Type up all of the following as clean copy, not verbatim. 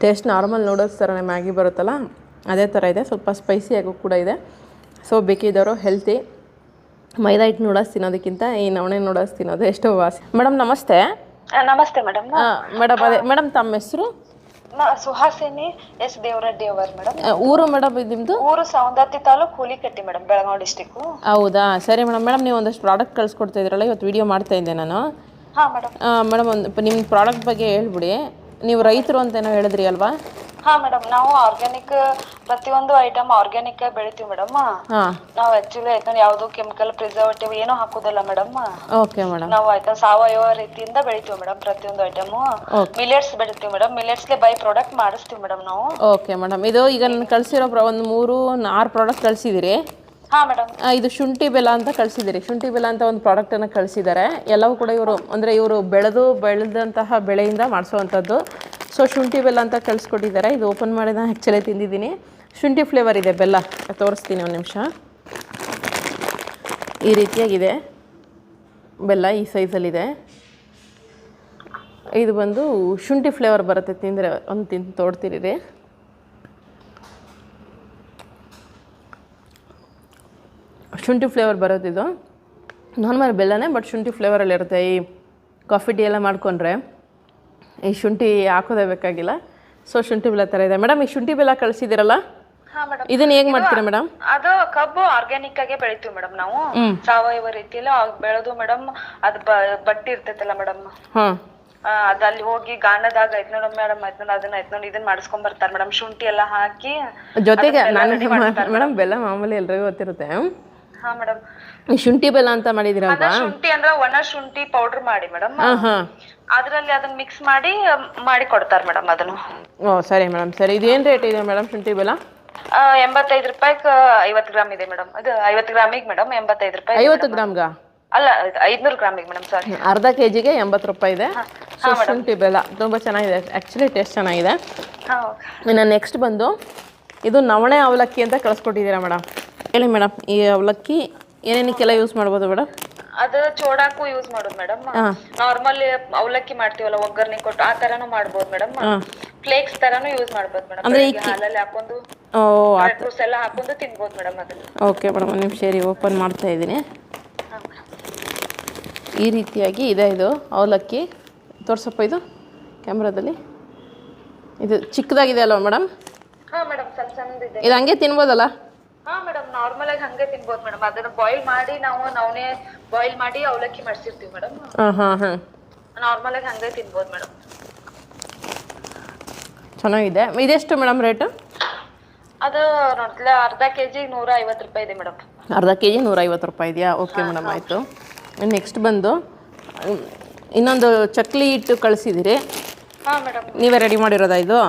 Taste normal noodles ಥರನೇ Maggi ಬರುತ್ತಲ್ಲ ಅದೇ ಥರ ಇದೆ, ಸ್ವಲ್ಪ ಸ್ಪೈಸಿಯಾಗೂ ಕೂಡ ಇದೆ. ಸೊ ಬೇಕಿದ್ದವರು ಹೆಲ್ತಿ ಮೈದಾ ಹಿಟ್ಟು ನೂಡಲ್ಸ್ ತಿನ್ನೋದಕ್ಕಿಂತ ಈ ನವಣೆ ನೂಡಲ್ಸ್ ತಿನ್ನೋದು ಎಷ್ಟೋ ವಾಸಿ. ಮೇಡಮ್ ನಮಸ್ತೆ. ನಮಸ್ತೆ ಮೇಡಮ್. ಮೇಡಮ್ ಅದೇ ಮೇಡಮ್ ತಮ್ಮ ಹೆಸರು? ಸುಹಾಸಿನಿ ಎಸ್ ದೇವರಡ್ಡಿ ಅವರು ಮೇಡಮ್. ಊರು ಮೇಡಮ್ ನಿಮ್ಮದು? ಊರು ಸೌಂದತ್ತಿ ತಾಲೂಕು ಹುಲಿಕಟ್ಟಿ ಮೇಡಮ್, ಬೆಳಗಾವಿ ಡಿಸ್ಟಿಕ್. ಹೌದಾ, ಸರಿ ಮೇಡಮ್. ಮೇಡಮ್ ನೀವು ಒಂದಷ್ಟು ಪ್ರಾಡಕ್ಟ್ ಕಳಿಸ್ಕೊಡ್ತಾ ಇದ್ರಲ್ಲ, ಇವತ್ತು ವಿಡಿಯೋ ಮಾಡ್ತಾ ಇದ್ದೆ ನಾನು. ಹಾಂ ಮೇಡಮ್. ಮೇಡಮ್ ಒಂದು ನಿಮ್ಮ ಪ್ರಾಡಕ್ಟ್ ಬಗ್ಗೆ ಹೇಳ್ಬಿಡಿ. ನೀವು ರೈತರು ಅಂತೇನೋ ಹೇಳಿದ್ರಿ ಅಲ್ವಾ? ಹಾಂ ಮೇಡಮ್, ನಾವು ಆರ್ಗ್ಯಾನಿಕ್ ಪ್ರತಿಯೊಂದು ಐಟಮ್ ಆರ್ಗ್ಯಾನಿಕ್ ಆಗಿ ಬೆಳಿತೀವಿ ಮೇಡಮ್. ನಾವು ಆಕ್ಚುಲಿ ಆಯ್ತು ಯಾವುದು ಕೆಮಿಕಲ್ ಪ್ರಿಸರ್ವೇಟಿವ್ ಏನೂ ಹಾಕೋದಿಲ್ಲ ಮೇಡಮ್. Okay madam. ನಾವು ಆಯ್ತಾ ಸಾವಯವ ರೀತಿಯಿಂದ ಬೆಳಿತೀವಿ ಮೇಡಮ್. ಪ್ರತಿಯೊಂದು ಐಟಮ್ ಮಿಲೆಟ್ಸ್ ಬೆಳಿತೀವಿ ಮೇಡಮ್. ಮಿಲೆಟ್ಸ್ಗೆ ಬೈ ಪ್ರಾಡಕ್ಟ್ ಮಾಡಿಸ್ತೀವಿ ಮೇಡಮ್ ನಾವು. Okay madam. ಇದು ಈಗ ನಾನು ಕಳಿಸಿರೋ ಒಂದು 3-6 ಪ್ರಾಡಕ್ಟ್ ಕಳಿಸಿದಿರಿ. ಹಾಂ ಮೇಡಮ್. ಇದು ಶುಂಠಿ ಬೆಲ್ಲ ಅಂತ ಕಳಿಸಿದಿರಿ. ಶುಂಠಿ ಬೆಲ್ಲ ಅಂತ ಒಂದು ಪ್ರಾಡಕ್ಟನ್ನು ಕಳಿಸಿದ್ದಾರೆ. ಎಲ್ಲವೂ ಕೂಡ ಇವರು ಬೆಳೆದಂತಹ ಬೆಳೆಯಿಂದ ಮಾಡಿಸೋವಂಥದ್ದು. ಸೊ ಶುಂಠಿ ಬೆಲ್ಲ ಅಂತ ಕಳಿಸ್ಕೊಟ್ಟಿದ್ದಾರೆ. ಇದು ಓಪನ್ ಮಾಡಿ ನಾನು ಆ್ಯಕ್ಚುಲಿ ತಿಂದಿದ್ದೀನಿ. ಶುಂಠಿ ಫ್ಲೇವರ್ ಇದೆ, ಬೆಲ್ಲ ತೋರಿಸ್ತೀನಿ ಒಂದು ನಿಮಿಷ. ಈ ರೀತಿಯಾಗಿದೆ ಬೆಲ್ಲ, ಈ ಸೈಜಲ್ಲಿದೆ. ಇದು ಬಂದು ಶುಂಠಿ ಫ್ಲೇವರ್ ಬರುತ್ತೆ, ತಿಂದರೆ ಒಂದು ತಿಂದು ತೋಡ್ತೀರಿ ರೀ. ಶುಂಠಿ ಫ್ಲೇವರ್ ಬರೋದಿದು. ನಾರ್ಮಲ್ ಬೆಲ್ಲನೇ, ಬಟ್ ಶುಂಠಿ ಫ್ಲೇವರಲ್ಲಿರುತ್ತೆ. ಈ ಕಾಫಿ ಟೀ ಎಲ್ಲ ಮಾಡಿಕೊಂಡ್ರೆ ಈ ಶುಂಠಿ ಹಾಕೋದೇ ಬೇಕಾಗಿಲ್ಲ. ಸೊ ಶುಂಠಿ ಬೆಲ್ಲ ಥರ ಇದೆ. ಮೇಡಮ್ ಈ ಶುಂಠಿ ಬೆಲ್ಲ ಕಳಿಸಿದಿರಲ್ಲ, ಇದನ್ನ ಹೇಗೆ ಮಾಡ್ತೀರಾ ಮೇಡಮ್? ಅದು ಕಬ್ಬು ಆರ್ಗ್ಯಾನಿಕ್ ಆಗಿ ಬೆಳಿತೀವಿ ಮೇಡಮ್ ನಾವು, ಸಾವಯವ ರೀತಿಯಲ್ಲಿ ಬೆಳೆದು ಮೇಡಮ್. ಅದು ಬಟ್ಟಿ ಇರ್ತೈತಲ್ಲ ಮೇಡಮ್, ಅದ್ ಅಲ್ಲಿ ಹೋಗಿ ಗಾಣದಾಗ ಐತ್ ನೋಡ ಮೇಡಮ್, ಅದನ್ನ ಇದನ್ನ ಮಾಡಿಸ್ಕೊಂಡ್ ಬರ್ತಾರೆ ಮೇಡಮ್. ಶುಂಠಿ ಎಲ್ಲ ಹಾಕಿ ಜೊತೆಗೆ ಮೇಡಮ್ ಬೆಲ್ಲ ಮಾಮೂಲಿ ಎಲ್ರಿಗೂ ಗೊತ್ತಿರುತ್ತೆ. ಹಾ ಮೇಡಮ್. ಈ ಶುಂಠಿ ಬೆಲ್ಲ ಅಂತ ಮಾಡಿದಿರಲ್ವಾ? ಶುಂಠಿ ಅಂದ್ರೆ ಒಣ ಶುಂಠಿ ಪೌಡರ್ ಮಾಡಿ ಮೇಡಮ್, ಅದ್ರಲ್ಲಿ ಅದನ್ನ ಮಿಕ್ಸ್ ಮಾಡಿ ಕೊಡ್ತಾರೆ ಮೇಡಮ್ ಅದನ್ನು. ಓ ಸರಿ ಮೇಡಮ್, ಸರಿ. ಇದೇನ್ ರೇಟ್ ಇದೆ ಮೇಡಮ್ ಶುಂಠಿ ಬೆಲ್ಲ? 85 ರೂಪಾಯಿಗೆ 50 ಗ್ರಾಮ್ ಇದೆ ಮೇಡಮ್. ಅದು 50 ಗ್ರಾಮಿಗೆ ಮೇಡಮ್ 85 ರೂಪಾಯಿ. 50 ಗ್ರಾಮ್ಗ ಅಲ್ಲ, 500 ಗ್ರಾಮಿಗೆ ಮೇಡಮ್, ಸಾರಿ. ಅರ್ಧ ಕೆಜಿಗೆ 80 ರೂಪಾಯಿ ಇದೆ. ಶುಂಠಿ ಬೆಲ್ಲ ತುಂಬ ಚೆನ್ನಾಗಿದೆ, ಆ್ಯಕ್ಚುಲಿ ಟೇಸ್ಟ್ ಚೆನ್ನಾಗಿದೆ. ಇನ್ನು ನೆಕ್ಸ್ಟ್ ಬಂದು ಇದು ನವಣೆ ಅವಲಕ್ಕಿ ಅಂತ ಕಳಿಸ್ಕೊಟ್ಟಿದ್ದೀರಾ ಮೇಡಮ್. ಹೇಳಿ ಮೇಡಮ್, ಈ ಅವಲಕ್ಕಿ ಏನೇನಕ್ಕೆಲ್ಲ ಯೂಸ್ ಮಾಡ್ಬೋದು ಮೇಡಮ್? ಅದು ಚೋಡಾಕು ಯೂಸ್ ಮಾಡೋದು ಮೇಡಮ್. ನಾರ್ಮಲ್ ಅವಲಕ್ಕಿ ಮಾಡ್ತೀವಲ್ಲ ಒಗ್ಗರಣೆ ಕೊಟ್ಟು, ಆ ತರಾನು ಮಾಡ್ಬೋದು ಮೇಡಮ್. ಫ್ಲೇಕ್ಸ್ ತರಾನು ಯೂಸ್ ಮಾಡ್ಬೋದು ಮೇಡಮ್. ಅಂದ್ರೆ ಹಾಲಲ್ಲಿ ಹಾಕೊಂಡು ಫ್ರೂಟ್ಸ್ ಎಲ್ಲ ಹಾಕೊಂಡು ತಿನ್ಬೋದು ಮೇಡಮ್ ಅದನ್ನ. ಓಕೆ ಮೇಡಮ್, ಒಂದು ನಿಮಿಷ ರೀ, ಓಪನ್ ಮಾಡ್ತಾ ಇದ್ದೀನಿ. ಈ ರೀತಿಯಾಗಿ ಇದೆ ಇದು ಅವಲಕ್ಕಿ. ತೋರ್ಸಪ್ಪ ಇದು ಕ್ಯಾಮ್ರಾದಲ್ಲಿ. ಇದು ಚಿಕ್ಕದಾಗಿದೆ ಅಲ್ವಾ ಮೇಡಮ್? ಹಾಂ ಮೇಡಮ್, ಸಣ್ಣ ಸಣ್ಣದಿದೆ. ಇದು ಹಂಗೆ ತಿನ್ಬೋದಲ್ಲ? ಹಾಂ ಮೇಡಮ್, ನಾರ್ಮಲ್ ಆಗಿ ಹಂಗೆ ತಿನ್ಬೋದು ಮೇಡಮ್. ಅದನ್ನ ಬಾಯ್ಲ್ ಮಾಡಿ ನಾವು ನವಣೆ ಬಾಯ್ಲ್ ಮಾಡಿ ಅವಲಕ್ಕಿ ಮಾಡಿಸಿರ್ತೀವಿ ಮೇಡಮ್. ನಾರ್ಮಲ್ ಆಗಿ ಹಂಗೆ ತಿನ್ಬೋದು ಮೇಡಮ್. ಚೆನ್ನಾಗಿದೆ. ಇದೆಷ್ಟು ಮೇಡಮ್ ರೇಟು? ಅದು ನೋಡ್ತಿಲ್ಲ, ಅರ್ಧ ಕೆಜಿ 150 ರೂಪಾಯಿ ಇದೆ ಮೇಡಮ್. ಅರ್ಧ ಕೆಜಿ 150 ರೂಪಾಯಿ ಇದೆಯಾ? ಓಕೆ ಮೇಡಮ್, ಆಯಿತು. ನೆಕ್ಸ್ಟ್ ಬಂದು ಇನ್ನೊಂದು ಚಕ್ಲಿ ಹಿಟ್ಟು ಕಳಿಸಿದಿರಿ. ಹಾಂ ಮೇಡಮ್. ನೀವೇ ರೆಡಿ ಮಾಡಿರೋದಾ ಇದು?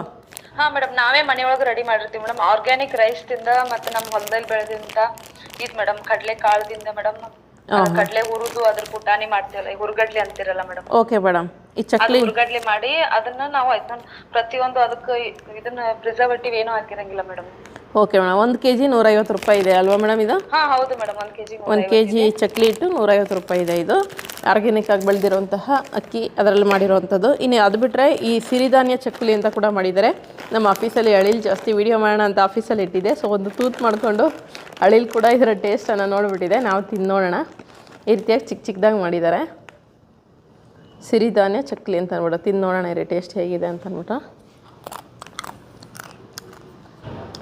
ಹಾಂ ಮೇಡಮ್, ನಾವೇ ಮನೆಯೊಳಗೆ ರೆಡಿ ಮಾಡಿರ್ತೀವಿ ಮೇಡಮ್. ಆರ್ಗ್ಯಾನಿಕ್ ರೈಸ್ದಿಂದ ಮತ್ತು ನಮ್ಮ ಹೊಲದಲ್ಲಿ ಬೆಳೆದಿಂದ ಇದು ಮೇಡಮ್. ಕಡಲೆ ಕಾಳದಿಂದ ಮೇಡಮ್, ಕಡಲೆ ಹುರಿದು ಅದ್ರ ಪುಟಾಣಿ ಮಾಡ್ತೀವಲ್ಲ, ಹುರ್ಗಡ್ಲಿ ಅಂತಿರಲ್ಲ ಮೇಡಮ್. Okay madam. ಈ ಚಕ್ಲಿ ಹುರ್ಗಡ್ಲಿ ಮಾಡಿ ಅದನ್ನ ನಾವು ಪ್ರತಿಯೊಂದು ಅದಕ್ಕೆ ಇದನ್ನ ಪ್ರಿಸರ್ವೇಟಿವ್ ಏನೂ ಹಾಕಿರಂಗಿಲ್ಲ ಮೇಡಮ್. Okay madam. 1 ಕೆಜಿ 150 ರೂಪಾಯಿ ಇದೆ ಅಲ್ವಾ ಮೇಡಮ್ ಇದು? ಹಾಂ ಹೌದು ಮೇಡಮ್, 1 ಕೆಜಿ ಚಕ್ಲಿ ಹಿಟ್ಟು 150 ರೂಪಾಯಿ ಇದೆ. ಇದು ಆರ್ಗ್ಯಾನಿಕ್ ಆಗಿ ಬೆಳೆದಿರುವಂತಹ ಅಕ್ಕಿ, ಅದರಲ್ಲಿ ಮಾಡಿರುವಂಥದ್ದು. ಇನ್ನು ಅದು ಬಿಟ್ಟರೆ ಈ ಸಿರಿಧಾನ್ಯ ಚಕ್ಲಿ ಅಂತ ಕೂಡ ಮಾಡಿದ್ದಾರೆ. ನಮ್ಮ ಆಫೀಸಲ್ಲಿ ಅಳಿಲ್ ಜಾಸ್ತಿ ವೀಡಿಯೋ ಮಾಡೋಣ ಅಂತ ಆಫೀಸಲ್ಲಿ ಇಟ್ಟಿದೆ. ಸೊ ಒಂದು ತೂತು ಮಾಡಿಕೊಂಡು ಅಳಿಲ್ ಕೂಡ ಇದರ ಟೇಸ್ಟನ್ನು ನೋಡಿಬಿಟ್ಟಿದೆ. ನಾವು ತಿನ್ನೋಣ. ಈ ರೀತಿಯಾಗಿ ಚಿಕ್ಕದಾಗಿ ಮಾಡಿದ್ದಾರೆ. ಸಿರಿಧಾನ್ಯ ಚಕ್ಲಿ ಅಂತ ಅಂದ್ಬಿಟ್ಟು ತಿನ್ನೋಣ ರೀ, ಟೇಸ್ಟ್ ಹೇಗಿದೆ ಅಂತ ಅಂದ್ಬಿಟ್ಟು.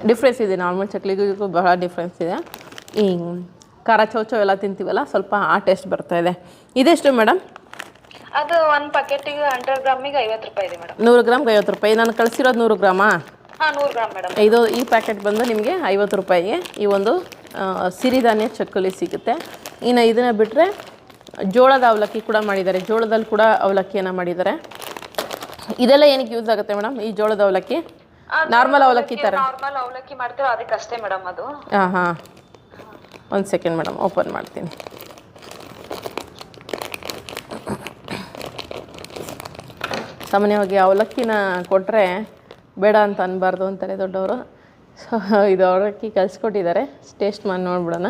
ಡಿಫ್ರೆನ್ಸ್ ಇದೆ, ನಾರ್ಮಲ್ ಚಕ್ಲಿಗೂ ಬಹಳ ಡಿಫ್ರೆನ್ಸ್ ಇದೆ. ಈ ಖಾರ ಚೌಚೌ ಎಲ್ಲ ತಿಂತೀವಲ್ಲ, ಸ್ವಲ್ಪ ಆ ಟೇಸ್ಟ್ ಬರ್ತಾ ಇದೆ. ಇದೆಷ್ಟು ಮೇಡಮ್? ಅದು 1 ಪ್ಯಾಕೆಟಿಗೆ 100 ಗ್ರಾಮಿಗೆ 50 ರೂಪಾಯಿ ಇದೆ ಮೇಡಮ್. 100 ಗ್ರಾಮ್ಗೆ 50 ರೂಪಾಯಿ. ನಾನು ಕಳಿಸಿರೋದು 100 ಗ್ರಾಮಾ? ಹಾಂ, 100 ಗ್ರಾಮ್ ಮೇಡಮ್. ಈ ಪ್ಯಾಕೆಟ್ ಬಂದು ನಿಮಗೆ 50 ರೂಪಾಯಿಗೆ ಈ ಒಂದು ಸಿರಿಧಾನ್ಯ ಚಕ್ಕಲಿ ಸಿಗುತ್ತೆ. ಇನ್ನು ಇದನ್ನು ಬಿಟ್ಟರೆ ಜೋಳದ ಅವಲಕ್ಕಿ ಕೂಡ ಮಾಡಿದ್ದಾರೆ. ಜೋಳದಲ್ಲಿ ಕೂಡ ಅವಲಕ್ಕಿಯನ್ನು ಮಾಡಿದ್ದಾರೆ. ಇದೆಲ್ಲ ಏನಕ್ಕೆ ಯೂಸ್ ಆಗುತ್ತೆ ಮೇಡಮ್? ಈ ಜೋಳದ ಅವಲಕ್ಕಿ ನಾರ್ಮಲ್ ಅವಲಕ್ಕಿ ಥರ ನಾರ್ಮಲ್ ಅವಲಕ್ಕಿ ಮಾಡ್ತೀವಿ ಅದಕ್ಕಷ್ಟೇ ಮೇಡಮ್ ಅದು. ಹಾಂ, ಒಂದು ಸೆಕೆಂಡ್ ಮೇಡಮ್, ಓಪನ್ ಮಾಡ್ತೀನಿ. ಸಾಮಾನ್ಯವಾಗಿ ಅವಲಕ್ಕಿನ ಕೊಟ್ಟರೆ ಬೇಡ ಅಂತ ಅನ್ಬಾರ್ದು ಅಂತಾರೆ ದೊಡ್ಡವರು. ಸೊ ಇದು ಅವಲಕ್ಕಿ ಕಲಿಸ್ಕೊಟ್ಟಿದ್ದಾರೆ. ಟೇಸ್ಟ್ ಮಾಡಿ ನೋಡ್ಬಿಡೋಣ.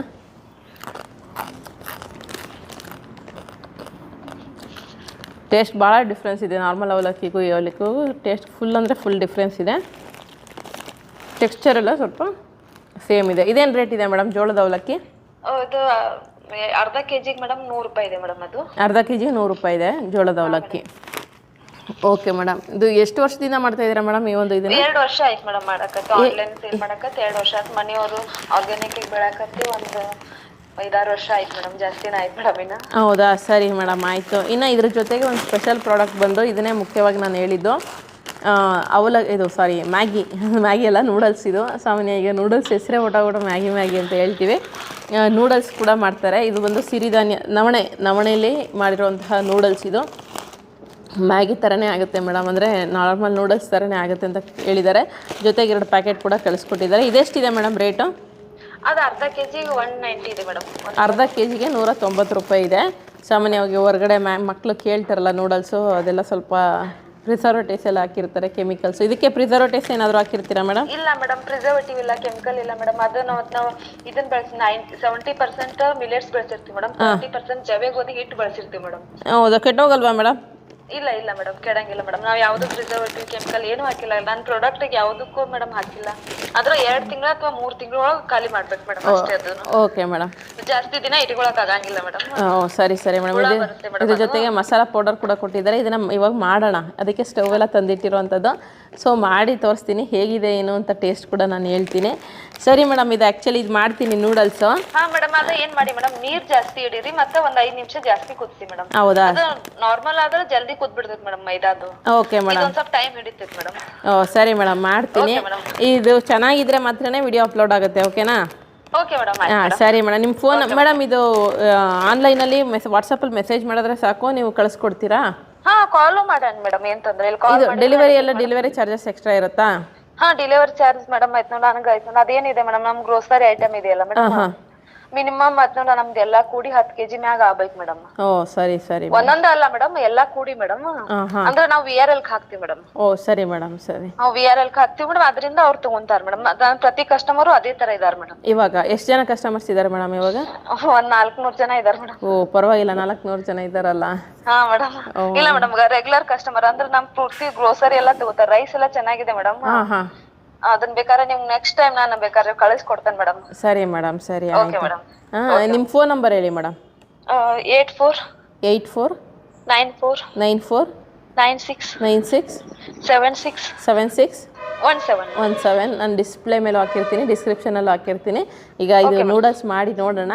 ಟೇಸ್ಟ್ ಭಾಳ ಡಿಫ್ರೆನ್ಸ್ ಇದೆ. ನಾರ್ಮಲ್ ಅವಲಕ್ಕಿಗೂ ಈ ಅವಲಕ್ಕಿಗೂ ಟೇಸ್ಟ್ ಫುಲ್ ಅಂದರೆ ಫುಲ್ ಡಿಫ್ರೆನ್ಸ್ ಇದೆ. ಟೆಕ್ಸ್ಚರ್ ಎಲ್ಲ ಸ್ವಲ್ಪ ಸೇಮ್ ಇದೆ. ಇದೇನು ರೇಟ್ ಇದೆ ಮೇಡಮ್ ಜೋಳದ ಅವಲಕ್ಕಿ? ಇದು ಅರ್ಧ ಕೆಜಿಗೆ ಮೇಡಮ್ 100 ರೂಪಾಯಿ ಇದೆ ಮೇಡಮ್. ಅದು ಅರ್ಧ ಕೆಜಿಗೆ 100 ರೂಪಾಯಿ ಇದೆ ಜೋಳದ ಅವಲಕ್ಕಿ. ಓಕೆ ಮೇಡಮ್, ಇದು ಎಷ್ಟು ವರ್ಷದಿಂದ ಮಾಡ್ತಾ ಇದ್ದೀರಾ ಮೇಡಮ್ ಈ ಒಂದು ಇದನ್ನ? 2 ವರ್ಷ ಆಯ್ತು ಮೇಡಮ್ ಮಾಡಕತ್ತೆ. ಆನ್ಲೈನ್ ಸೇಲ್ ಮಾಡಕತ್ತೆ 2 ವರ್ಷ ಆಯ್ತು. ಮನೆಯವರು ಆರ್ಗ್ಯಾನಿಕ್ ಬೆಳಕತ್ತಿ ಒಂದು 5-6 ವರ್ಷ ಆಯ್ತು ಮೇಡಮ್. ಜಾಸ್ತಿನೇ ಆಯ್ತು ಮೇಡಮ್ ಇನ್ನು. ಹೌದಾ, ಸರಿ ಮೇಡಮ್, ಆಯಿತು. ಇನ್ನು ಇದ್ರ ಜೊತೆಗೆ ಒಂದು ಸ್ಪೆಷಲ್ ಪ್ರಾಡಕ್ಟ್ ಬಂದು ಇದನ್ನೇ ಮುಖ್ಯವಾಗಿ ನಾನು ಹೇಳಿದ್ದು ಮ್ಯಾಗಿ ಅಲ್ಲ, ನೂಡಲ್ಸ್. ಇದು ಸಾಮಾನ್ಯ ಈಗ ನೂಡಲ್ಸ್ ಹೆಸರೇ ಊಟ ಮ್ಯಾಗಿ ಅಂತ ಹೇಳ್ತೀವಿ. ನೂಡಲ್ಸ್ ಕೂಡ ಮಾಡ್ತಾರೆ. ಇದು ಬಂದು ಸಿರಿಧಾನ್ಯ ನವಣೆಯಲ್ಲಿ ಮಾಡಿರುವಂತಹ ನೂಡಲ್ಸ್. ಇದು ಮ್ಯಾಗಿ ಥರನೇ ಆಗುತ್ತೆ ಮೇಡಮ್, ಅಂದರೆ ನಾರ್ಮಲ್ ನೂಡಲ್ಸ್ ಥರನೇ ಆಗುತ್ತೆ ಅಂತ ಹೇಳಿದ್ದಾರೆ. ಜೊತೆಗೆ 2 ಪ್ಯಾಕೆಟ್ ಕೂಡ ಕಳಿಸ್ಕೊಟ್ಟಿದ್ದಾರೆ. ಇದೆಷ್ಟಿದೆ ಮೇಡಮ್ ರೇಟು? ಅದು ಅರ್ಧ ಕೆಜಿಗೆ 190 ಇದೆ ಮೇಡಮ್. ಅರ್ಧ ಕೆಜಿಗೆ 190 ರೂಪಾಯಿ ಇದೆ. ಸಾಮಾನ್ಯವಾಗಿ ಹೊರಗಡೆ ಮಕ್ಕಳು ಕೇಳ್ತಾರಲ್ಲ ನೂಡಲ್ಸು, ಅದೆಲ್ಲ ಸ್ವಲ್ಪ ಪ್ರಿಸರ್ವೇಟಿವ್ಸ್ ಎಲ್ಲ ಹಾಕಿರ್ತಾರೆ, ಕೆಮಿಕಲ್ಸ್. ಇದಕ್ಕೆ ಪ್ರಿಸರ್ವೇಟಿವ್ಸ್ ಏನಾದರೂ ಹಾಕಿರ್ತೀರಾ ಮೇಡಮ್? ಇಲ್ಲ ಮೇಡಮ್, ಪ್ರಿಸರ್ವೇಟಿವ್ ಇಲ್ಲ, ಕೆಮಿಕಲ್ ಇಲ್ಲ ಮೇಡಮ್. ಅದು ನಾವು ಇದನ್ನ ಬೆಳೆಸಿ 70% ಮಿಲೆಟ್ಸ್ ಬೆಳೆಸಿರ್ತೀವಿ ಮೇಡಮ್. 30% ಜವೆ ಗೋಧಿ ಹಿಟ್ಟು ಬೆಳೆಸಿರ್ತೀವಿ ಮೇಡಮ್. ಹೌದಾ, ಕೆಟ್ಟೋಗಲ್ವಾ ಮೇಡಮ್? ಇಲ್ಲ ಮೇಡಮ್, ಕೆಡಂಗಿಲ್ಲ ಮೇಡಮ್. ನಾವು ಯಾವುದು ಪ್ರಿಸರ್ವೇಟಿವ್ ಕೆಮಿಕಲ್ ಏನು ಹಾಕಿಲ್ಲ. ನನ್ನ ಪ್ರಾಡಕ್ಟಿಗೆ ಯಾವುದಕ್ಕೂ ಮೇಡಮ್ ಹಾಕಿಲ್ಲ. ಅದ್ರ 2 ತಿಂಗಳು ಅಥವಾ 3 ತಿಂಗಳೊಳಗೆ ಖಾಲಿ ಮಾಡ್ಬೇಕು ಮೇಡಮ್, ಅಷ್ಟೇ. ಅದನ್ನು ಓಕೆ ಮೇಡಮ್, ಜಾಸ್ತಿ ದಿನ ಇಟ್ಕೊಳಕ್ ಆಗಂಗಿಲ್ಲ ಮೇಡಮ್. ಸರಿ ಮೇಡಮ್. ಇದ್ರ ಜೊತೆಗೆ ಮಸಾಲ ಪೌಡರ್ ಕೂಡ ಕೊಟ್ಟಿದ್ದಾರೆ. ಇದನ್ನ ಇವಾಗ ಮಾಡೋಣ, ಅದಕ್ಕೆ ಸ್ಟವ್ ಎಲ್ಲ ತಂದಿಟ್ಟಿರುವಂಥದ್ದು. ಸೊ ಮಾಡಿ ತೋರಿಸ್ತೀನಿ ಹೇಗಿದೆ ಏನು ಅಂತ, ಟೇಸ್ಟ್ ಕೂಡ ನಾನು ಹೇಳ್ತೀನಿ. ಸರಿ ಮೇಡಮ್, ಇದು ಆ್ಯಕ್ಚುಲಿ ಇದು ಮಾಡ್ತೀನಿ ನೂಡಲ್ಸು. ಹಾಂ ಮೇಡಮ್, ಅದು ಏನು ಮಾಡಿ ಮೇಡಮ್, ನೀರು ಜಾಸ್ತಿ ಇಡೀರಿ ಮತ್ತೆ ಒಂದು 5 ನಿಮಿಷ ಜಾಸ್ತಿ ಕುದಿಸಿ ಮೇಡಮ್. ಹೌದಾ? ಅದು ನಾರ್ಮಲ್ ಆದ್ರೆ ಜಲ್ದಿ ಕುದ್ಬಿಡ್ತೈತೆ ಮೇಡಮ್ ಮೈದಾದು. ಓಕೆ ಮೇಡಮ್, ಒಂದು ಸ್ವಲ್ಪ ಟೈಮ್ ಹಿಡಿತೈತೆ ಮೇಡಮ್. ಸರಿ ಮೇಡಮ್, ಮಾಡ್ತೀನಿ. ಇದು ಚೆನ್ನಾಗಿದ್ರೆ ಮಾತ್ರನೇ ವಿಡಿಯೋ ಅಪ್ಲೋಡ್ ಆಗುತ್ತೆ. ಓಕೆನಾ? Okay madam. ಸರಿ ಮೇಡಮ್. ನಿಮ್ಮ ಫೋನ್ ಮೇಡಮ್, ಇದು ಆನ್ಲೈನಲ್ಲಿ ವಾಟ್ಸಪ್ಪಲ್ಲಿ ಮೆಸೇಜ್ ಮಾಡಿದ್ರೆ ಸಾಕು, ನೀವು ಕಳಿಸ್ಕೊಡ್ತೀರಾ? ಹಾ, ಕಾಲು ಮಾಡೋಣ ಮೇಡಮ್, ಏನ್ ತೊಂದ್ರೆ ಇಲ್ಲ. ಕಾಲ್ ಮಾಡಿ. ಡೆಲಿವರಿ ಚಾರ್ಜಸ್ ಎಕ್ಸ್ಟ್ರಾ ಇರುತ್ತಾ? ಹಾ, ಡೆಲಿವರಿ ಚಾರ್ಜ್ ಮೇಡಮ್ ಆಯ್ತು ನೋಡಿ. ನನಗೆ ಆಯ್ತು ನೋಡಿ. ಅದೇನಿದೆ ಮೇಡಮ್, ನಮ್ ಗ್ರೋಸರಿ ಐಟಮ್ ಇದೆಯಲ್ಲ ಮೇಡಮ್, ಮಿನಿಮಮ್ ಅದನ್ನ ನಮ್ದು ಎಲ್ಲಾ ಕೂಡಿ 10 kg ಮ್ಯಾಗ ಆಗ್ಬೇಕು ಮೇಡಮ್. ಓ ಸರಿ. ಒಂದೊಂದ ಅಲ್ಲ ಮೇಡಮ್, ಎಲ್ಲಾ ಕೂಡಿ ಮೇಡಮ್. ಅಂದ್ರೆ ನಾವು VRL ಹಾಕ್ತಿವಿ ಮೇಡಮ್. ಓ ಸರಿ ಮೇಡಮ್, ಸರಿ. ನಾವು VRL ಹಾಕ್ತಿವಿ ಮೇಡಮ್, ಅದರಿಂದ ಅವ್ರು ತಗೊಂತಾರ ಮೇಡಮ್. ಪ್ರತಿ ಕಸ್ಟಮರು ಅದೇ ತರ ಇದಾರೆ ಮೇಡಮ್. ಇವಾಗ ಎಷ್ಟು ಜನ ಕಸ್ಟಮರ್ಸ್ ಇದಾರೆ ಮೇಡಮ್? ಇವಾಗ ಒಂದ್ 400 ಜನ ಇದಾರೆ ಮೇಡಮ್. ಓ ಪರವಾಗಿಲ್ಲ, 400 ಜನ ಇದಾರಲ್ಲ. ಹಾ ಮೇಡಮ್. ಇಲ್ಲ ಮೇಡಮ್, ರೆಗ್ಯುಲರ್ ಕಸ್ಟಮರ್ ಅಂದ್ರೆ ನಮ್ ಪೂರ್ತಿ ಗ್ರೋಸರಿ ಎಲ್ಲ ತಗೋತಾರೆ. ರೈಸ್ ಎಲ್ಲ ಚೆನ್ನಾಗಿದೆ ಮೇಡಮ್. ಅದನ್ನ ಬೇಕಾದ್ರೆ ನಿಮ್ಗೆ ನೆಕ್ಸ್ಟ್ ಟೈಮ್ ನಾನು ಬೇಕಾದ್ರೆ ಕಳಿಸ್ಕೊಡ್ತೇನೆ ಮೇಡಮ್. ಸರಿ ಮೇಡಮ್, ಸರಿ. Okay madam. ನಿಮ್ಮ ಫೋನ್ ನಂಬರ್ ಹೇಳಿ ಮೇಡಮ್. 84 94 96 76 17 ನಾನು ಡಿಸ್ಪ್ಲೇ ಮೇಲೆ ಹಾಕಿರ್ತೀನಿ, ಡಿಸ್ಕ್ರಿಪ್ಷನಲ್ಲೂ ಹಾಕಿರ್ತೀನಿ. ಈಗ ಇದು ನೂಡಲ್ಸ್ ಮಾಡಿ ನೋಡೋಣ.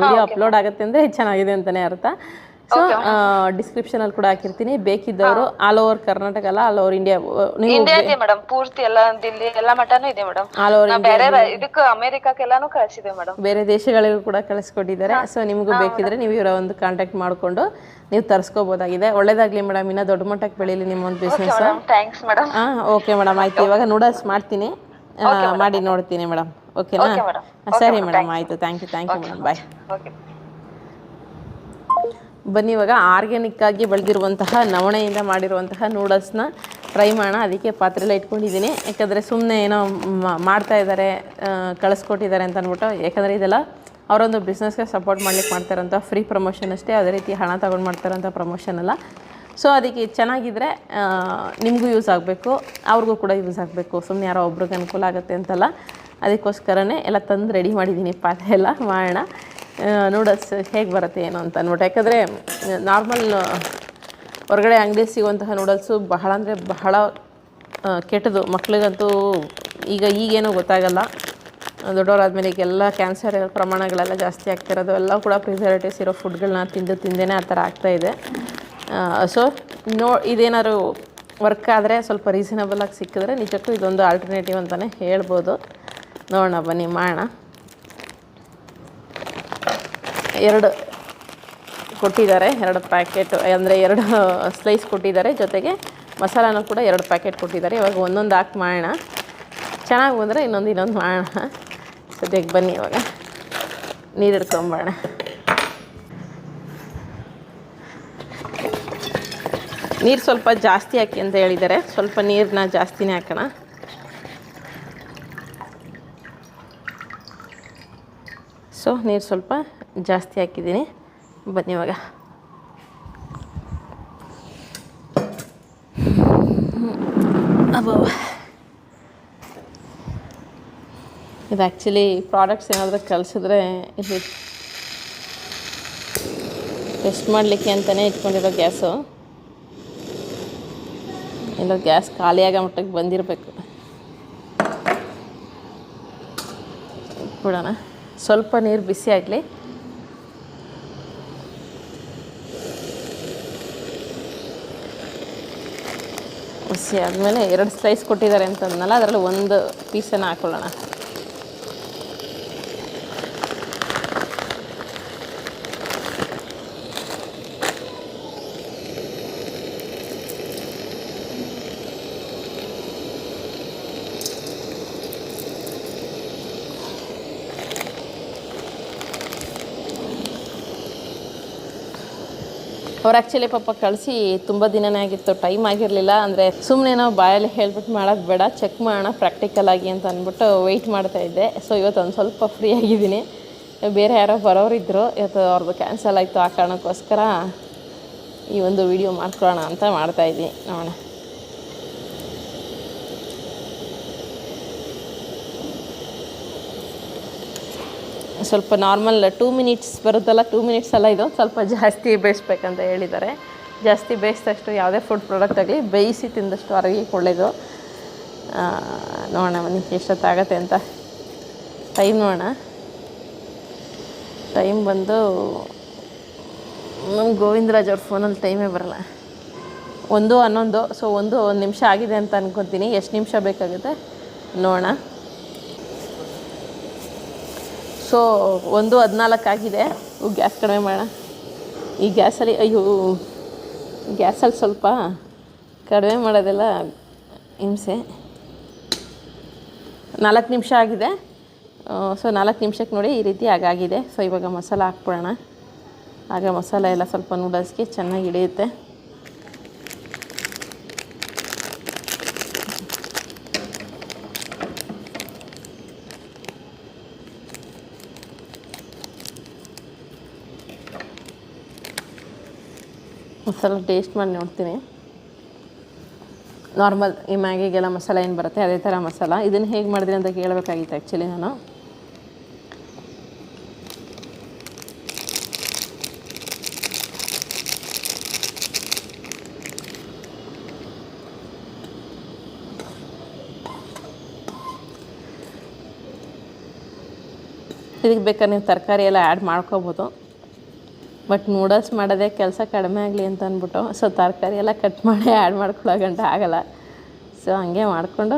ವಿಡಿಯೋ ಅಪ್ಲೋಡ್ ಆಗುತ್ತೆ ಅಂದರೆ ಚೆನ್ನಾಗಿದೆ ಅಂತಲೇ ಅರ್ಥ. ಸೊ ಡಿಸ್ಕ್ರಿಪ್ಷನಲ್ಲಿ ಕೂಡ ಹಾಕಿರ್ತೀನಿ. ಬೇಕಿದ್ದವರು ಆಲ್ ಓವರ್ ಕರ್ನಾಟಕ ಅಲ್ಲ, ಆಲ್ ಓವರ್ ಇಂಡಿಯಾ, ಇಂಡಿಯಾ ಇದೆ ಮೇಡಮ್. ಪೂರ್ತಿ ಎಲ್ಲ ದಿಲ್ಲಿ ಎಲ್ಲ ಮಟನೂ ಇದೆ ಮೇಡಮ್. ಆಲ್ ಓವರ್ ಬೇರೆ ಇದಕ್ಕೆ ಅಮೆರಿಕಕ್ಕೆಲ್ಲಾನು ಕಳಿಸಿದೆ ಮೇಡಮ್. ಬೇರೆ ದೇಶಗಳಿಗೂ ಕೂಡ ಕಳಿಸ್ಕೊಟ್ಟಿದ್ದಾರೆ. ಸೊ ನಿಮಗೂ ಬೇಕಿದ್ರೆ ನೀವು ಇವರ ಒಂದು ಕಾಂಟ್ಯಾಕ್ಟ್ ಮಾಡಿಕೊಂಡು ನೀವು ತರಿಸ್ಕೋಬೋದಾಗಿದೆ. ಒಳ್ಳೇದಾಗಲಿ ಮೇಡಮ್, ಇನ್ನೂ ದೊಡ್ಡ ಮಟ್ಟಕ್ಕೆ ಬೆಳೀಲಿ ನಿಮ್ಮ ಒಂದು business. Thanks madam. Okay madam, ಆಯಿತು. ಇವಾಗ ನೂಡಲ್ಸ್ ಮಾಡ್ತೀನಿ, ಮಾಡಿ ನೋಡ್ತೀನಿ ಮೇಡಮ್. ಓಕೆನಾ? ಸರಿ ಮೇಡಮ್, ಆಯಿತು. ಥ್ಯಾಂಕ್ ಯು ಮೇಡಮ್, ಬಾಯ್. ಬನ್ನಿ, ಇವಾಗ ಆರ್ಗ್ಯಾನಿಕ್ಕಾಗಿ ಬೆಳೆದಿರುವಂತಹ ನವಣೆಯಿಂದ ಮಾಡಿರುವಂತಹ ನೂಡಲ್ಸ್ನ ಟ್ರೈ ಮಾಡೋಣ. ಅದಕ್ಕೆ ಪಾತ್ರೆಲ್ಲ ಇಟ್ಕೊಂಡಿದ್ದೀನಿ. ಯಾಕಂದರೆ ಸುಮ್ಮನೆ ಏನೋ ಮಾಡ್ತಾ ಇದ್ದಾರೆ, ಕಳಿಸ್ಕೊಟ್ಟಿದ್ದಾರೆ ಅಂತ ಅಂದ್ಬಿಟ್ಟು. ಯಾಕಂದರೆ ಇದೆಲ್ಲ ಅವರೊಂದು ಬಿಸ್ನೆಸ್ಗೆ ಸಪೋರ್ಟ್ ಮಾಡ್ಲಿಕ್ಕೆ ಮಾಡ್ತಾರಂಥ ಫ್ರೀ ಪ್ರಮೋಷನ್ ಅಷ್ಟೇ, ಅದೇ ರೀತಿ ಹಣ ತಗೊಂಡು ಮಾಡ್ತಾರಂಥ ಪ್ರಮೋಷನ್ ಅಲ್ಲ. ಸೊ ಅದಕ್ಕೆ ಚೆನ್ನಾಗಿದ್ದರೆ ನಿಮಗೂ ಯೂಸ್ ಆಗಬೇಕು, ಅವ್ರಿಗೂ ಕೂಡ ಯೂಸ್ ಆಗಬೇಕು. ಸುಮ್ಮನೆ ಯಾರೋ ಒಬ್ರಿಗೆ ಅನುಕೂಲ ಆಗುತ್ತೆ ಅಂತಲ್ಲ, ಅದಕ್ಕೋಸ್ಕರನೇ ಎಲ್ಲ ತಂದು ರೆಡಿ ಮಾಡಿದ್ದೀನಿ. ಪಾತ್ರೆ ಎಲ್ಲ ಮಾಡೋಣ, ನೂಡಲ್ಸ್ ಹೇಗೆ ಬರುತ್ತೆ ಏನು ಅಂತ ಅಂದ್ಬಿಟ್ಟು. ಯಾಕಂದರೆ ನಾರ್ಮಲ್ ಹೊರಗಡೆ ಅಂಗಡಿ ಸಿಗುವಂತಹ ನೂಡಲ್ಸು ಬಹಳ ಅಂದರೆ ಬಹಳ ಕೆಟ್ಟದು. ಮಕ್ಳಿಗಂತೂ ಈಗೇನೂ ಗೊತ್ತಾಗಲ್ಲ. ದೊಡ್ಡವರಾದ್ಮೇಲೆ ಈಗೆಲ್ಲ ಕ್ಯಾನ್ಸರ್ ಪ್ರಮಾಣಗಳೆಲ್ಲ ಜಾಸ್ತಿ ಆಗ್ತಿರೋದು ಎಲ್ಲ ಕೂಡ ಪ್ರಿಸರ್ವೇಟಿವ್ಸ್ ಇರೋ ಫುಡ್ಗಳನ್ನ ತಿಂದೇನೆ ಆ ಥರ ಆಗ್ತಾಯಿದೆ. ಸೊ ಇದೇನಾದ್ರು ವರ್ಕ್ ಆದರೆ ಸ್ವಲ್ಪ ರೀಸನಬಲಾಗಿ ಸಿಕ್ಕಿದ್ರೆ ನಿಜಕ್ಕೂ ಇದೊಂದು ಆಲ್ಟರ್ನೇಟಿವ್ ಅಂತಲೇ ಹೇಳ್ಬೋದು. ನೋಡೋಣ ಬನ್ನಿ, ಮಾಡೋಣ. 2 ಕೊಟ್ಟಿದ್ದಾರೆ, 2 ಪ್ಯಾಕೆಟ್ ಅಂದರೆ 2 ಸ್ಲೈಸ್ ಕೊಟ್ಟಿದ್ದಾರೆ. ಜೊತೆಗೆ ಮಸಾಲಾನು ಕೂಡ 2 ಪ್ಯಾಕೆಟ್ ಕೊಟ್ಟಿದ್ದಾರೆ. ಇವಾಗ ಒಂದೊಂದು ಹಾಕಿ ಮಾಡೋಣ. ಚೆನ್ನಾಗಿ ಬಂದರೆ ಇನ್ನೊಂದು ಮಾಡೋಣ. ಸದ್ಯಕ್ಕೆ ಬನ್ನಿ, ಇವಾಗ ನೀರು ಹಿಡ್ಕೊಂಬೋಣ. ನೀರು ಸ್ವಲ್ಪ ಜಾಸ್ತಿ ಹಾಕಿ ಅಂತ ಹೇಳಿದ್ದಾರೆ. ಸ್ವಲ್ಪ ನೀರನ್ನ ಜಾಸ್ತಿನೇ ಹಾಕೋಣ. ಸೊ ನೀರು ಸ್ವಲ್ಪ ಜಾಸ್ತಿ ಹಾಕಿದ್ದೀನಿ. ಬನ್ನಿ, ಇವಾಗ ಅಬ್ಬೋ, ಇದು ಆ್ಯಕ್ಚುಲಿ ಪ್ರಾಡಕ್ಟ್ಸ್ ಏನಾದರೂ ಕಳಿಸಿದ್ರೆ ಇಲ್ಲಿ ಟೆಸ್ಟ್ ಮಾಡಲಿಕ್ಕೆ ಅಂತಲೇ ಇಟ್ಕೊಂಡಿರೋ ಗ್ಯಾಸು. ಎಲ್ಲೋ ಗ್ಯಾಸ್ ಖಾಲಿಯಾಗೋ ಮಟ್ಟಕ್ಕೆ ಬಂದಿರಬೇಕು. ಬಿಡೋಣ, ಸ್ವಲ್ಪ ನೀರು ಬಿಸಿ ಆಗಲಿ. ಬಿಸಿ ಆದಮೇಲೆ 2 ಸ್ಲೈಸ್ ಕೊಟ್ಟಿದ್ದಾರೆ ಅಂತಂದನಲ್ಲ, ಅದರಲ್ಲಿ ಒಂದು ಪೀಸನ್ನು ಹಾಕ್ಕೊಳ್ಳೋಣ. ಅವ್ರು ಆ್ಯಕ್ಚುಲಿ ಪಾಪ ಕಳಿಸಿ ತುಂಬ ದಿನನೇ ಆಗಿತ್ತು, ಟೈಮ್ ಆಗಿರಲಿಲ್ಲ. ಅಂದರೆ ಸುಮ್ಮನೆ ನಾವು ಬಾಯಲ್ಲಿ ಹೇಳ್ಬಿಟ್ಟು ಮಾಡೋದು ಬೇಡ, ಚೆಕ್ ಮಾಡೋಣ ಪ್ರಾಕ್ಟಿಕಲ್ ಆಗಿ ಅಂತ ಅಂದ್ಬಿಟ್ಟು ವೆಯ್ಟ್ ಮಾಡ್ತಾಯಿದ್ದೆ. ಸೊ ಇವತ್ತು ಒಂದು ಸ್ವಲ್ಪ ಫ್ರೀ ಆಗಿದ್ದೀನಿ. ಬೇರೆ ಯಾರೋ ಬರೋರಿದ್ದರು, ಇವತ್ತು ಅವ್ರದ್ದು ಕ್ಯಾನ್ಸಲ್ ಆಯಿತು. ಆ ಕಾರಣಕ್ಕೋಸ್ಕರ ಈ ಒಂದು ವಿಡಿಯೋ ಮಾಡ್ಕೊಳ್ಳೋಣ ಅಂತ ಮಾಡ್ತಾಯಿದ್ದೀನಿ. ನೋಡೋಣ. ಸ್ವಲ್ಪ ನಾರ್ಮಲ್ 2 ಮಿನಿಟ್ಸ್ ಬರುತ್ತಲ್ಲ, 2 ಮಿನಿಟ್ಸ್ ಅಲ್ಲ, ಇದು ಸ್ವಲ್ಪ ಜಾಸ್ತಿ ಬೇಯಿಸ್ಬೇಕಂತ ಹೇಳಿದ್ದಾರೆ. ಜಾಸ್ತಿ ಬೇಯಿಸಿದಷ್ಟು ಯಾವುದೇ ಫುಡ್ ಪ್ರಾಡಕ್ಟ್ ಆಗಲಿ ಬೇಯಿಸಿ ತಿಂದಷ್ಟು ಆರೋಗ್ಯಕ್ಕೆ ಒಳ್ಳೆಯದು. ನೋಡೋಣ ಬನ್ನಿ ಎಷ್ಟೊತ್ತಾಗತ್ತೆ ಅಂತ. ಟೈಮ್ ನೋಡೋಣ. ಟೈಮ್ ಬಂದು ನಮ್ಮ ಗೋವಿಂದರಾಜ್ ಅವ್ರ ಫೋನಲ್ಲಿ ಟೈಮೇ ಬರಲ್ಲ. 1:11. ಸೊ 1 ನಿಮಿಷ ಆಗಿದೆ ಅಂತ ಅನ್ಕೊತೀನಿ. ಎಷ್ಟು ನಿಮಿಷ ಬೇಕಾಗುತ್ತೆ ನೋಡೋಣ. ಸೊ 1:14 ಆಗಿದೆ. ಗ್ಯಾಸ್ ಕಡಿಮೆ ಮಾಡೋಣ. ಈ ಗ್ಯಾಸಲ್ಲಿ ಗ್ಯಾಸಲ್ಲಿ ಸ್ವಲ್ಪ ಕಡಿಮೆ ಮಾಡೋದೆಲ್ಲ ಹಿಂಸೆ. 4 ನಿಮಿಷ ಆಗಿದೆ. ಸೊ 4 ನಿಮಿಷಕ್ಕೆ ನೋಡಿ ಈ ರೀತಿ ಆಗಾಗಿದೆ. ಸೊ ಇವಾಗ ಮಸಾಲ ಹಾಕ್ಬಿಡೋಣ. ಆಗ ಮಸಾಲ ಎಲ್ಲ ಸ್ವಲ್ಪ ನೂಡಲ್ಸ್ಗೆ ಚೆನ್ನಾಗಿ ಹಿಡಿಯುತ್ತೆ. ಮಸಾಲ ಟೇಸ್ಟ್ ಮಾಡಿ ನೋಡ್ತೀನಿ. ನಾರ್ಮಲ್ ಈ ಮ್ಯಾಗಿಗೆಲ್ಲ ಮಸಾಲ ಏನು ಬರುತ್ತೆ ಅದೇ ಥರ ಮಸಾಲ. ಇದನ್ನು ಹೇಗೆ ಮಾಡಿದ್ರಿ ಅಂತ ಕೇಳಬೇಕಾಗಿತ್ತು ಆ್ಯಕ್ಚುಲಿ ನಾನು. ಇದಕ್ಕೆ ಬೇಕಾದ್ರೆ ನೀವು ತರಕಾರಿ ಎಲ್ಲ ಆ್ಯಡ್ ಮಾಡ್ಕೋಬೋದು. ಬಟ್ ನೂಡಲ್ಸ್ ಮಾಡೋದೇ ಕೆಲಸ ಕಡಿಮೆ ಆಗಲಿ ಅಂತ ಅಂದ್ಬಿಟ್ಟು ಸೊ ತರಕಾರಿ ಎಲ್ಲ ಕಟ್ ಮಾಡಿ ಆ್ಯಡ್ ಮಾಡ್ಕೊಳ್ಳೋ ಗಂಟ ಆಗೋಲ್ಲ. ಸೊ ಹಂಗೆ ಮಾಡಿಕೊಂಡು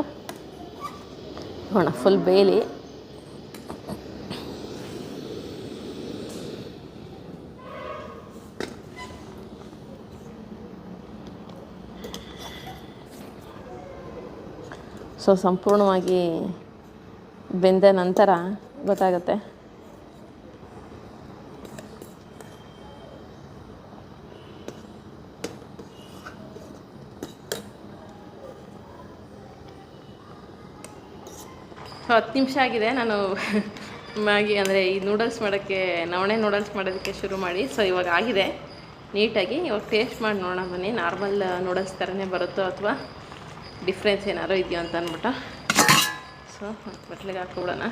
ನೋಡೋಣ ಫುಲ್ ಬೇಲಿ. ಸೊ ಸಂಪೂರ್ಣವಾಗಿ ಬೆಂದ ನಂತರ ಗೊತ್ತಾಗುತ್ತೆ. ಸೊ 10 ನಿಮಿಷ ಆಗಿದೆ. ನಾನು ಮ್ಯಾಗಿ ಅಂದರೆ ಈ ನೂಡಲ್ಸ್ ಮಾಡೋಕ್ಕೆ ನವಣೆ ನೂಡಲ್ಸ್ ಮಾಡೋದಕ್ಕೆ ಶುರು ಮಾಡಿ. ಸೊ ಇವಾಗ ಆಗಿದೆ ನೀಟಾಗಿ. ಇವಾಗ ಟೇಸ್ಟ್ ಮಾಡಿ ನೋಡೋಣ ಬನ್ನಿ, ನಾರ್ಮಲ್ ನೂಡಲ್ಸ್ ಥರನೇ ಬರುತ್ತೋ ಅಥವಾ ಡಿಫ್ರೆನ್ಸ್ ಏನಾದ್ರು ಇದೆಯೋ ಅಂತ ಅಂದ್ಬಿಟ್ಟು. ಸೊ ಬಟ್ಲಿಗೆ ಹಾಕ್ಬಿಡೋಣ.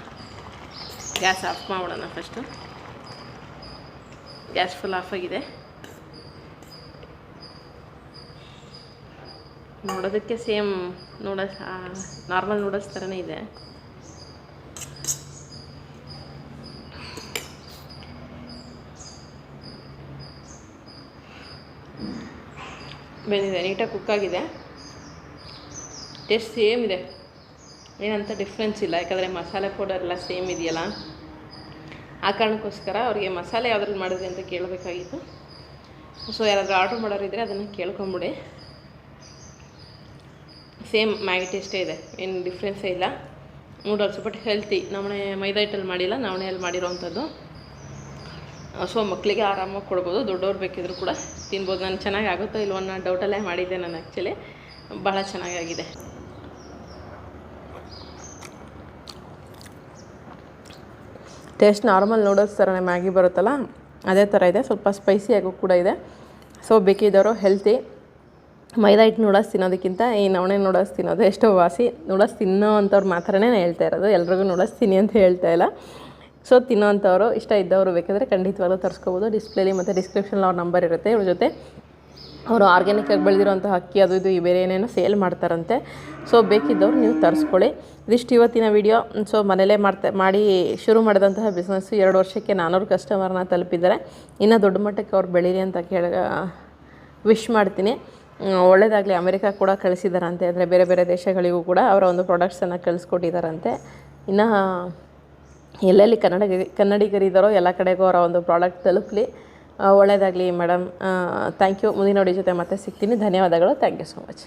ಗ್ಯಾಸ್ ಆಫ್ ಮಾಡಿಬಿಡೋಣ ಫಸ್ಟು. ಗ್ಯಾಸ್ ಫುಲ್ ಆಫ್ ಆಗಿದೆ. ನೋಡೋದಕ್ಕೆ ಸೇಮ್ ನೂಡಲ್ಸ್ ನಾರ್ಮಲ್ ನೂಡಲ್ಸ್ ಥರನೇ ಇದೆ. ಬೆಂದಿದೆ, ನೀಟಾಗಿ ಕುಕ್ಕಾಗಿದೆ. ಟೇಸ್ಟ್ ಸೇಮ್ ಇದೆ, ಏನಂತ ಡಿಫ್ರೆನ್ಸ್ ಇಲ್ಲ. ಯಾಕಂದರೆ ಮಸಾಲೆ ಪೌಡರ್ ಎಲ್ಲ ಸೇಮ್ ಇದೆಯಲ್ಲ, ಆ ಕಾರಣಕ್ಕೋಸ್ಕರ ಅವ್ರಿಗೆ ಮಸಾಲೆ ಯಾವ್ದ್ರಲ್ಲಿ ಮಾಡಿದ್ರಿ ಅಂತ ಕೇಳಬೇಕಾಗಿತ್ತು. ಸೊ ಯಾರಾದರೂ ಆರ್ಡ್ರ್ ಮಾಡೋರಿದ್ದರೆ ಅದನ್ನು ಕೇಳ್ಕೊಂಬಿಡಿ. ಸೇಮ್ ಮ್ಯಾಗಿ ಟೇಸ್ಟೇ ಇದೆ, ಏನು ಡಿಫ್ರೆನ್ಸೇ ಇಲ್ಲ. Noodles but healthy. ನವಣೆ ಮೈದಾ ಹಿಟ್ಟಲ್ಲಿ ಮಾಡಿಲ್ಲ, ನವಣೆಯಲ್ಲಿ ಮಾಡಿರೋವಂಥದ್ದು. ಸೊ ಮಕ್ಕಳಿಗೆ ಆರಾಮಾಗಿ ಕೊಡ್ಬೋದು, ದೊಡ್ಡವ್ರು ಬೇಕಿದ್ರು ಕೂಡ ತಿನ್ಬೋದು. ನಾನು ಚೆನ್ನಾಗಿ ಆಗುತ್ತೋ ಇಲ್ವೋ ಅನ್ನೋ ಡೌಟಲ್ಲೇ ಮಾಡಿದ್ದೆ ನಾನು. ಆ್ಯಕ್ಚುಲಿ ಭಾಳ ಚೆನ್ನಾಗಾಗಿದೆ. ಟೇಸ್ಟ್ ನಾರ್ಮಲ್ ನೂಡಲ್ಸ್ ಥರನೇ ಮ್ಯಾಗಿ ಬರುತ್ತಲ್ಲ ಅದೇ ಥರ ಇದೆ. ಸ್ವಲ್ಪ ಸ್ಪೈಸಿಯಾಗೂ ಕೂಡ ಇದೆ. ಸೊ ಬೇಕಿದ್ದವರು ಹೆಲ್ತಿ ಮೈದಾ ಹಿಟ್ಟು ನೂಡಲ್ಸ್ ತಿನ್ನೋದಕ್ಕಿಂತ ಈ ನವಣೆ ನೂಡಲ್ಸ್ ತಿನ್ನೋದು ಎಷ್ಟೋ ವಾಸಿ. ನೂಡಲ್ಸ್ ತಿನ್ನೋ ಅಂಥವ್ರ ಮಾತ್ರನೇ ಹೇಳ್ತಾ ಇರೋದು, ಎಲ್ರಿಗೂ ನೂಡಲ್ಸ್ ತಿನ್ನಿ ಅಂತ ಹೇಳ್ತಾ ಇಲ್ಲ. ಸೊ ತಿನ್ನೋವಂಥವ್ರು, ಇಷ್ಟ ಇದ್ದವರು ಬೇಕಾದರೆ ಖಂಡಿತವಾಗ್ಲೂ ತರಿಸ್ಕೋಬೋದು. ಡಿಸ್ಪ್ಲೇಲಿ ಮತ್ತು ಡಿಸ್ಕ್ರಿಪ್ಷನಲ್ಲಿ ಅವ್ರ ನಂಬರ್ ಇರುತ್ತೆ. ಇವ್ರ ಜೊತೆ ಅವರು ಆರ್ಗ್ಯಾನಿಕ್ಕಾಗಿ ಬೆಳೆದಿರೋಂಥ ಅಕ್ಕಿ ಅದು ಇದು ಬೇರೆ ಏನೇನೋ ಸೇಲ್ ಮಾಡ್ತಾರಂತೆ. ಸೊ ಬೇಕಿದ್ದವ್ರು ನೀವು ತರಿಸ್ಕೊಳ್ಳಿ. ಇದಿಷ್ಟು ಇವತ್ತಿನ ವಿಡಿಯೋ. ಸೊ ಮನೇಲೇ ಮಾಡಿ ಶುರು ಮಾಡಿದಂತಹ ಬಿಸ್ನೆಸ್ಸು 2 ವರ್ಷಕ್ಕೆ 400 ಕಸ್ಟಮರ್ನ ತಲುಪಿದ್ದಾರೆ. ಇನ್ನೂ ದೊಡ್ಡ ಮಟ್ಟಕ್ಕೆ ಅವ್ರು ಬೆಳೀಲಿ ಅಂತ ವಿಶ್ ಮಾಡ್ತೀನಿ. ಒಳ್ಳೆಯದಾಗಲಿ. ಅಮೆರಿಕ ಕೂಡ ಕಳಿಸಿದಾರಂತೆ, ಅಂದರೆ ಬೇರೆ ಬೇರೆ ದೇಶಗಳಿಗೂ ಕೂಡ ಅವರ ಒಂದು ಪ್ರಾಡಕ್ಟ್ಸನ್ನು ಕಳಿಸ್ಕೊಟ್ಟಿದ್ದಾರಂತೆ. ಇನ್ನು ಎಲ್ಲೆಲ್ಲಿ ಕನ್ನಡಿಗರಿದ್ದಾರೋ ಎಲ್ಲ ಕಡೆಗೂ ಅವರ ಒಂದು ಪ್ರಾಡಕ್ಟ್ ತಲುಪಲಿ. ಒಳ್ಳೆಯದಾಗಲಿ ಮೇಡಮ್. Thank you. ಮುಂದಿನ ವಿಡಿಯೋ ಜೊತೆ ಮತ್ತೆ ಸಿಗ್ತೀನಿ. ಧನ್ಯವಾದಗಳು. Thank you so much.